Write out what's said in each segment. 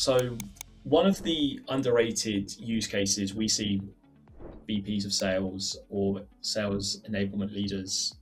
So one of the underrated use cases we see VPs of sales or sales enablement leaders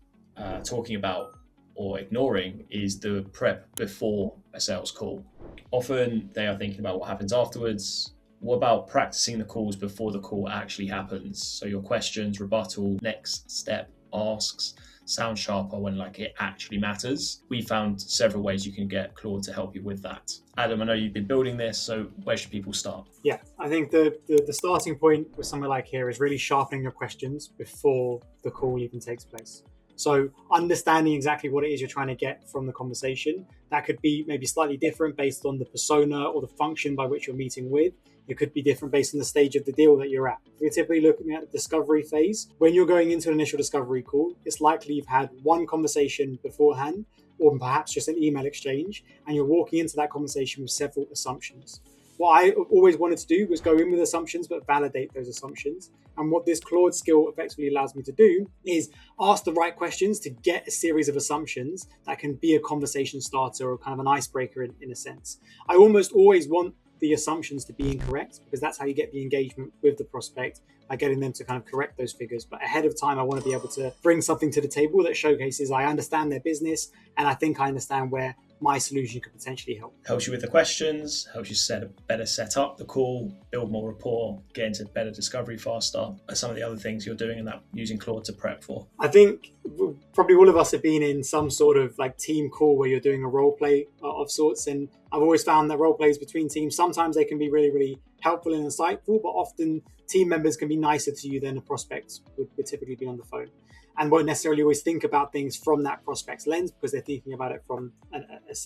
talking about or ignoring is the prep before a sales call. Often they are thinking about what happens afterwards. What about practicing the calls before the call actually happens? So your questions, rebuttal, next step, asks sound sharper when it actually matters. We found several ways you can get Claude to help you with that. Adam, I know you've been building this, so where should people start? Yeah, I think the starting point with somewhere like here is really sharpening your questions before the call even takes place. So understanding exactly what it is you're trying to get from the conversation. That could be maybe slightly different based on the persona or the function by which you're meeting with. It could be different based on the stage of the deal that you're at. We're typically looking at the discovery phase. When you're going into an initial discovery call, it's likely you've had one conversation beforehand, or perhaps just an email exchange, and you're walking into that conversation with several assumptions. What I always wanted to do was go in with assumptions, but validate those assumptions. And what this Claude skill effectively allows me to do is ask the right questions to get a series of assumptions that can be a conversation starter or kind of an icebreaker in a sense. I almost always want the assumptions to be incorrect because that's how you get the engagement with the prospect, by getting them to kind of correct those figures. But ahead of time, I want to be able to bring something to the table that showcases I understand their business and I think I understand where my solution could potentially help. Helps you with the questions, helps you set up the call, build more rapport, get into better discovery faster. Are some of the other things you're doing in that using Claude to prep for? I think probably all of us have been in some sort of team call where you're doing a role play of sorts. And I've always found that role plays between teams, sometimes they can be really, really helpful and insightful, but often team members can be nicer to you than a prospect would typically be on the phone, and won't necessarily always think about things from that prospect's lens because they're thinking about it from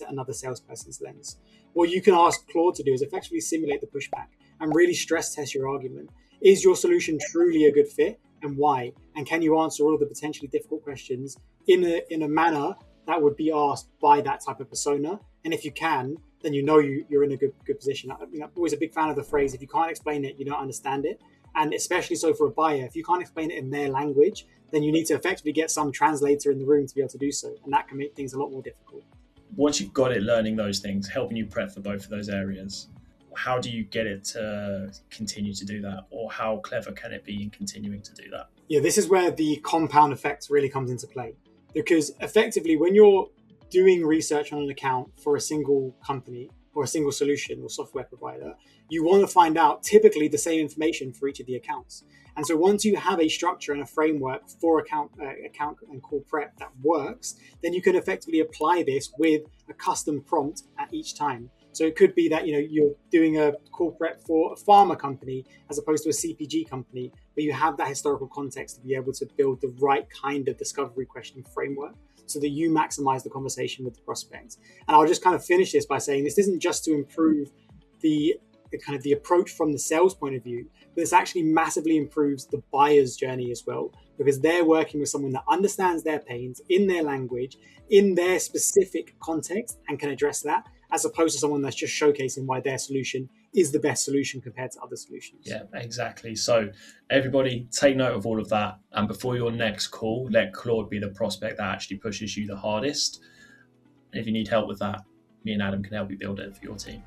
another salesperson's lens. What you can ask Claude to do is effectively simulate the pushback and really stress test your argument. Is your solution truly a good fit, and why? And can you answer all of the potentially difficult questions in a manner that would be asked by that type of persona? And if you can, then you're in a good position. I'm always a big fan of the phrase, if you can't explain it, you don't understand it. And especially so for a buyer, if you can't explain it in their language, then you need to effectively get some translator in the room to be able to do so. And that can make things a lot more difficult. Once you've got it learning those things, helping you prep for both of those areas, how do you get it to continue to do that? Or how clever can it be in continuing to do that? Yeah, this is where the compound effect really comes into play. Because effectively, when you're doing research on an account for a single company or a single solution or software provider, you want to find out typically the same information for each of the accounts. And so once you have a structure and a framework for account and call prep that works, then you can effectively apply this with a custom prompt at each time. So it could be that you're doing a call prep for a pharma company as opposed to a CPG company, but you have that historical context to be able to build the right kind of discovery question framework so that you maximize the conversation with the prospect. And I'll just kind of finish this by saying this isn't just to improve the approach from the sales point of view, but this actually massively improves the buyer's journey as well, because they're working with someone that understands their pains in their language, in their specific context, and can address that, as opposed to someone that's just showcasing why their solution is the best solution compared to other solutions. Yeah, exactly. So everybody take note of all of that. And before your next call, let Claude be the prospect that actually pushes you the hardest. And if you need help with that, me and Adam can help you build it for your team.